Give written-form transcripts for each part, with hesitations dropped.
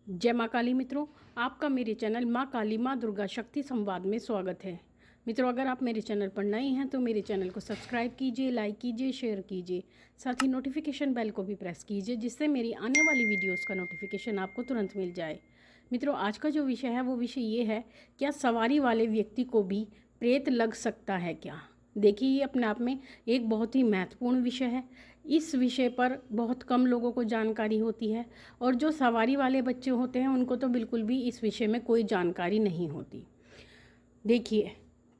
जय माँ काली मित्रों, आपका मेरे चैनल माँ काली माँ दुर्गा शक्ति संवाद में स्वागत है। मित्रों, अगर आप मेरे चैनल पर नए हैं तो मेरे चैनल को सब्सक्राइब कीजिए, लाइक कीजिए, शेयर कीजिए, साथ ही नोटिफिकेशन बेल को भी प्रेस कीजिए जिससे मेरी आने वाली वीडियोस का नोटिफिकेशन आपको तुरंत मिल जाए। मित्रों, आज का जो विषय है वो विषय ये है, क्या सवारी वाले व्यक्ति को भी प्रेत लग सकता है क्या। देखिए, ये अपने आप में एक बहुत ही महत्वपूर्ण विषय है। इस विषय पर बहुत कम लोगों को जानकारी होती है और जो सवारी वाले बच्चे होते हैं उनको तो बिल्कुल भी इस विषय में कोई जानकारी नहीं होती। देखिए,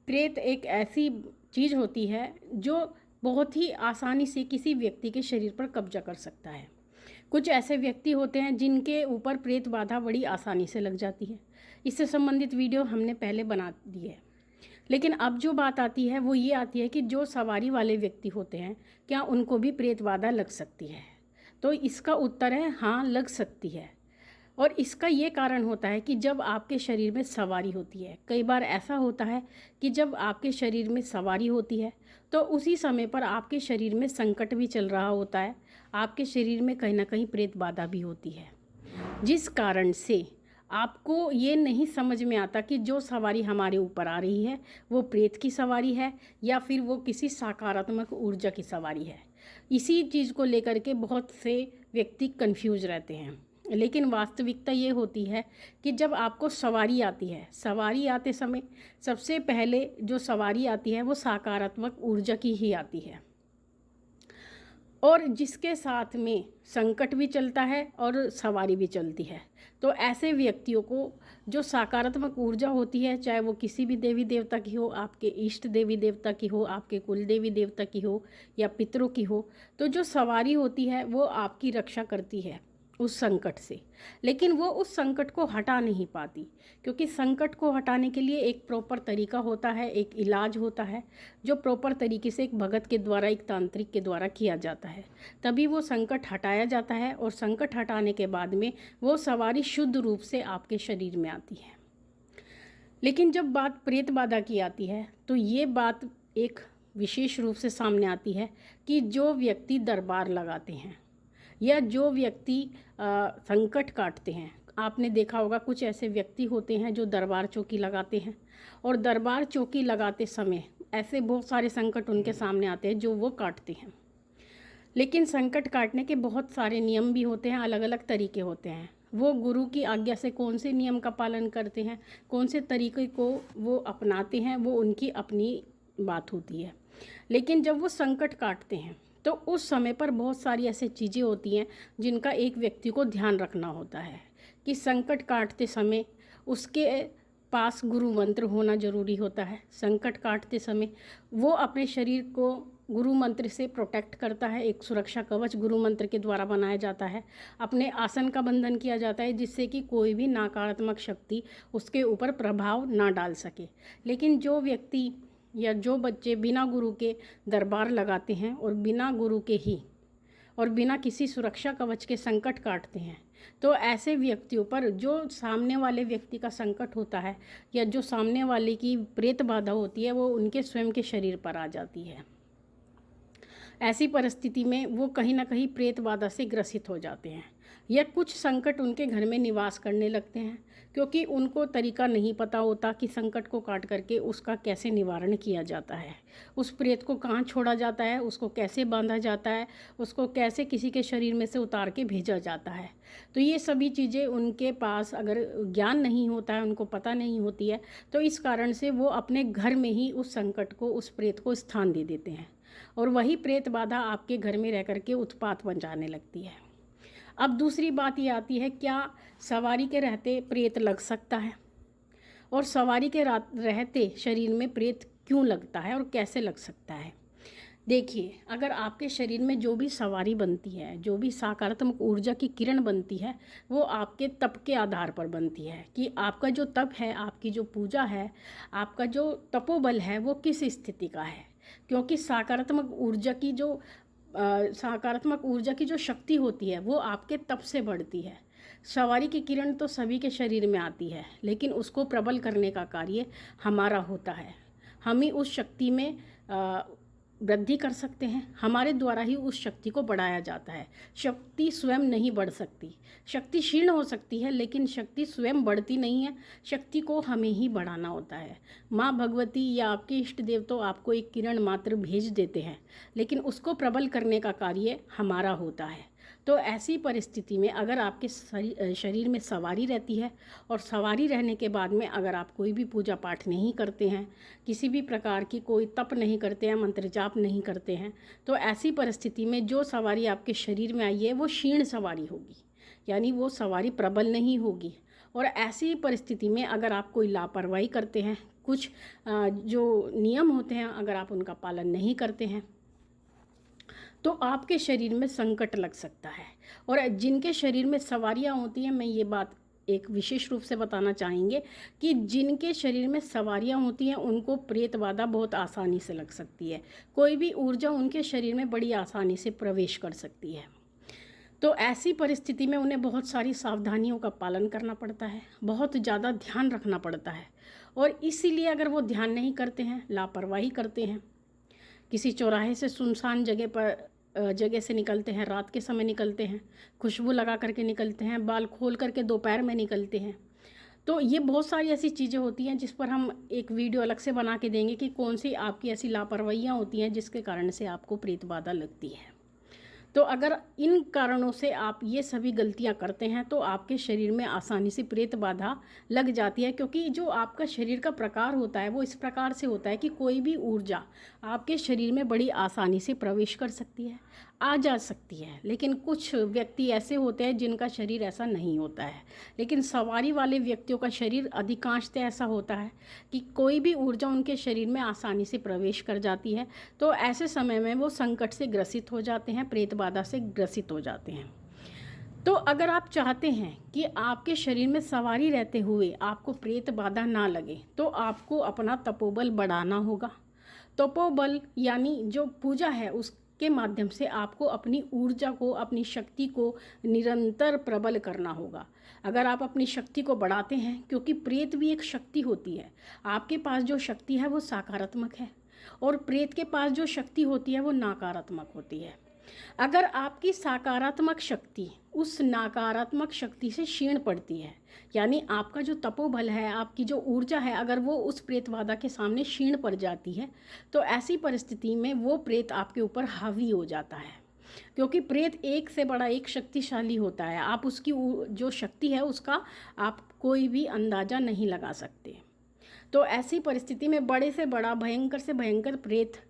प्रेत एक ऐसी चीज़ होती है जो बहुत ही आसानी से किसी व्यक्ति के शरीर पर कब्जा कर सकता है। कुछ ऐसे व्यक्ति होते हैं जिनके ऊपर प्रेत बाधा बड़ी आसानी से लग जाती है। इससे संबंधित वीडियो हमने पहले बना दी है। लेकिन अब जो बात आती है वो ये आती है कि जो सवारी वाले व्यक्ति होते हैं, क्या उनको भी प्रेत बाधा लग सकती है। तो इसका उत्तर है हाँ, लग सकती है। और इसका ये कारण होता है कि जब आपके शरीर में सवारी होती है, कई बार ऐसा होता है कि जब आपके शरीर में सवारी होती है तो उसी समय पर आपके शरीर में संकट भी चल रहा होता है, आपके शरीर में कहीं ना कहीं प्रेत बाधा भी होती है, जिस कारण से आपको ये नहीं समझ में आता कि जो सवारी हमारे ऊपर आ रही है वो प्रेत की सवारी है या फिर वो किसी सकारात्मक ऊर्जा की सवारी है। इसी चीज़ को लेकर के बहुत से व्यक्ति कंफ्यूज रहते हैं। लेकिन वास्तविकता ये होती है कि जब आपको सवारी आती है, सवारी आते समय सबसे पहले जो सवारी आती है वो सकारात्मक ऊर्जा की ही आती है और जिसके साथ में संकट भी चलता है और सवारी भी चलती है। तो ऐसे व्यक्तियों को जो सकारात्मक ऊर्जा होती है, चाहे वो किसी भी देवी देवता की हो, आपके इष्ट देवी देवता की हो, आपके कुल देवी देवता की हो या पितरों की हो, तो जो सवारी होती है वो आपकी रक्षा करती है उस संकट से। लेकिन वो उस संकट को हटा नहीं पाती, क्योंकि संकट को हटाने के लिए एक प्रॉपर तरीका होता है, एक इलाज होता है जो प्रॉपर तरीके से एक भगत के द्वारा, एक तांत्रिक के द्वारा किया जाता है। तभी वो संकट हटाया जाता है और संकट हटाने के बाद में वो सवारी शुद्ध रूप से आपके शरीर में आती है। लेकिन जब बात प्रेत बाधा की आती है तो ये बात एक विशेष रूप से सामने आती है कि जो व्यक्ति दरबार लगाते हैं या जो व्यक्ति संकट काटते हैं, आपने देखा होगा कुछ ऐसे व्यक्ति होते हैं जो दरबार चौकी लगाते हैं और दरबार चौकी लगाते समय ऐसे बहुत सारे संकट उनके सामने आते हैं जो वो काटते हैं। लेकिन संकट काटने के बहुत सारे नियम भी होते हैं, अलग अलग तरीके होते हैं। वो गुरु की आज्ञा से कौन से नियम का पालन करते हैं, कौन से तरीके को वो अपनाते हैं, वो उनकी अपनी बात होती है। लेकिन जब वो संकट काटते हैं तो उस समय पर बहुत सारी ऐसी चीज़ें होती हैं जिनका एक व्यक्ति को ध्यान रखना होता है कि संकट काटते समय उसके पास गुरु मंत्र होना ज़रूरी होता है। संकट काटते समय वो अपने शरीर को गुरु मंत्र से प्रोटेक्ट करता है, एक सुरक्षा कवच गुरु मंत्र के द्वारा बनाया जाता है। अपने आसन का बंधन किया जाता है जिससे कि कोई भी नकारात्मक शक्ति उसके ऊपर प्रभाव ना डाल सके। लेकिन जो व्यक्ति या जो बच्चे बिना गुरु के दरबार लगाते हैं और बिना गुरु के ही और बिना किसी सुरक्षा कवच के संकट काटते हैं, तो ऐसे व्यक्तियों पर जो सामने वाले व्यक्ति का संकट होता है या जो सामने वाले की प्रेत बाधा होती है वो उनके स्वयं के शरीर पर आ जाती है। ऐसी परिस्थिति में वो कहीं ना कहीं प्रेत बाधा से ग्रसित हो जाते हैं या कुछ संकट उनके घर में निवास करने लगते हैं, क्योंकि उनको तरीका नहीं पता होता कि संकट को काट करके उसका कैसे निवारण किया जाता है, उस प्रेत को कहाँ छोड़ा जाता है, उसको कैसे बांधा जाता है, उसको कैसे किसी के शरीर में से उतार के भेजा जाता है। तो ये सभी चीज़ें उनके पास अगर ज्ञान नहीं होता है, उनको पता नहीं होती है, तो इस कारण से वो अपने घर में ही उस संकट को, उस प्रेत को स्थान दे देते हैं और वही प्रेत बाधा आपके घर में रह करके उत्पात बन लगती है। अब दूसरी बात ये आती है, क्या सवारी के रहते प्रेत लग सकता है और सवारी के रहते शरीर में प्रेत क्यों लगता है और कैसे लग सकता है। देखिए, अगर आपके शरीर में जो भी सवारी बनती है, जो भी सकारात्मक ऊर्जा की किरण बनती है, वो आपके तप के आधार पर बनती है कि आपका जो तप है, आपकी जो पूजा है, आपका जो तपोबल है वो किस स्थिति का है। क्योंकि सकारात्मक ऊर्जा की जो शक्ति होती है वो आपके तप से बढ़ती है। सवारी की किरण तो सभी के शरीर में आती है, लेकिन उसको प्रबल करने का कार्य हमारा होता है। हम ही उस शक्ति में वृद्धि कर सकते हैं, हमारे द्वारा ही उस शक्ति को बढ़ाया जाता है। शक्ति स्वयं नहीं बढ़ सकती, शक्ति क्षीण हो सकती है लेकिन शक्ति स्वयं बढ़ती नहीं है, शक्ति को हमें ही बढ़ाना होता है। माँ भगवती या आपके इष्ट देव तो आपको एक किरण मात्र भेज देते हैं, लेकिन उसको प्रबल करने का कार्य हमारा होता है। तो ऐसी परिस्थिति में अगर आपके शरीर में सवारी रहती है और सवारी रहने के बाद में अगर आप कोई भी पूजा पाठ नहीं करते हैं, किसी भी प्रकार की कोई तप नहीं करते हैं, मंत्र जाप नहीं करते हैं, तो ऐसी परिस्थिति में जो सवारी आपके शरीर में आई है वो क्षीण सवारी होगी, यानी वो सवारी प्रबल नहीं होगी। और ऐसी परिस्थिति में अगर आप कोई लापरवाही करते हैं, कुछ जो नियम होते हैं अगर आप उनका पालन नहीं करते हैं, तो आपके शरीर में संकट लग सकता है। और जिनके शरीर में सवारियाँ होती हैं, मैं ये बात एक विशेष रूप से बताना चाहेंगे कि जिनके शरीर में सवारियाँ होती हैं उनको प्रेत बाधा बहुत आसानी से लग सकती है। कोई भी ऊर्जा उनके शरीर में बड़ी आसानी से प्रवेश कर सकती है। तो ऐसी परिस्थिति में उन्हें बहुत सारी सावधानियों का पालन करना पड़ता है, बहुत ज़्यादा ध्यान रखना पड़ता है। और इसीलिए अगर वो ध्यान नहीं करते हैं, लापरवाही करते हैं, किसी चौराहे से सुनसान जगह से निकलते हैं, रात के समय निकलते हैं, खुशबू लगा करके निकलते हैं, बाल खोल करके दोपहर में निकलते हैं, तो ये बहुत सारी ऐसी चीज़ें होती हैं जिस पर हम एक वीडियो अलग से बना के देंगे कि कौन सी आपकी ऐसी लापरवाहियाँ होती हैं जिसके कारण से आपको प्रेत बाधा लगती है। तो अगर इन कारणों से आप ये सभी गलतियां करते हैं तो आपके शरीर में आसानी से प्रेत बाधा लग जाती है, क्योंकि जो आपका शरीर का प्रकार होता है वो इस प्रकार से होता है कि कोई भी ऊर्जा आपके शरीर में बड़ी आसानी से प्रवेश कर सकती है, आ जा सकती है। लेकिन कुछ व्यक्ति ऐसे होते हैं जिनका शरीर ऐसा नहीं होता है, लेकिन सवारी वाले व्यक्तियों का शरीर अधिकांशतः ऐसा होता है कि कोई भी ऊर्जा उनके शरीर में आसानी से प्रवेश कर जाती है। तो ऐसे समय में वो संकट से ग्रसित हो जाते हैं, प्रेत बाधा से ग्रसित हो जाते हैं। तो अगर आप चाहते हैं कि आपके शरीर में सवारी रहते हुए आपको प्रेत बाधा ना लगे, तो आपको अपना तपोबल बढ़ाना होगा। तपोबल यानी जो पूजा है उसके माध्यम से आपको अपनी ऊर्जा को, अपनी शक्ति को निरंतर प्रबल करना होगा। अगर आप अपनी शक्ति को बढ़ाते हैं, क्योंकि प्रेत भी एक शक्ति होती है, आपके पास जो शक्ति है वो सकारात्मक है और प्रेत के पास जो शक्ति होती है वो नकारात्मक होती है। अगर आपकी सकारात्मक शक्ति उस नकारात्मक शक्ति से क्षीण पड़ती है, यानी आपका जो तपोबल है, आपकी जो ऊर्जा है, अगर वो उस प्रेत बाधा के सामने क्षीण पड़ जाती है, तो ऐसी परिस्थिति में वो प्रेत आपके ऊपर हावी हो जाता है। क्योंकि प्रेत एक से बड़ा एक शक्तिशाली होता है, आप उसकी जो शक्ति है उसका आप कोई भी अंदाज़ा नहीं लगा सकते। तो ऐसी परिस्थिति में बड़े से बड़ा, भयंकर से भयंकर प्रेत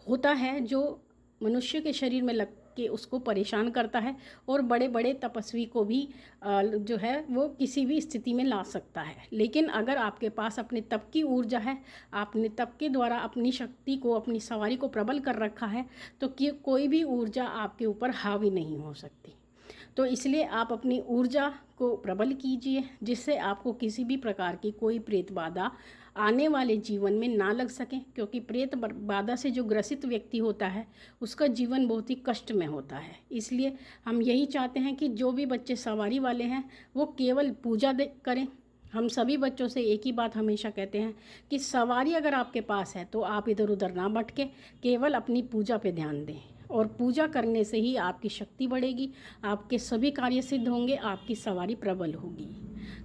होता है जो मनुष्य के शरीर में लग के उसको परेशान करता है और बड़े बड़े तपस्वी को भी जो है वो किसी भी स्थिति में ला सकता है। लेकिन अगर आपके पास अपने तप की ऊर्जा है, आपने तप के द्वारा अपनी शक्ति को, अपनी सवारी को प्रबल कर रखा है, तो कोई भी ऊर्जा आपके ऊपर हावी नहीं हो सकती। तो इसलिए आप अपनी ऊर्जा को प्रबल कीजिए, जिससे आपको किसी भी प्रकार की कोई प्रेत बाधा आने वाले जीवन में ना लग सके। क्योंकि प्रेत बाधा से जो ग्रसित व्यक्ति होता है उसका जीवन बहुत ही कष्ट में होता है। इसलिए हम यही चाहते हैं कि जो भी बच्चे सवारी वाले हैं वो केवल पूजा करें। हम सभी बच्चों से एक ही बात हमेशा कहते हैं कि सवारी अगर आपके पास है तो आप इधर उधर ना भटके, केवल अपनी पूजा पे ध्यान दें। और पूजा करने से ही आपकी शक्ति बढ़ेगी, आपके सभी कार्य सिद्ध होंगे, आपकी सवारी प्रबल होगी।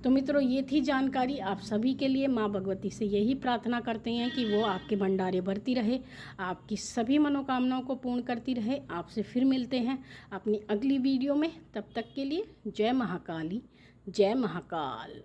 तो मित्रों, ये थी जानकारी आप सभी के लिए। माँ भगवती से यही प्रार्थना करते हैं कि वो आपके भंडारे भरती रहे, आपकी सभी मनोकामनाओं को पूर्ण करती रहे। आपसे फिर मिलते हैं अपनी अगली वीडियो में। तब तक के लिए जय महाकाली, जय महाकाल।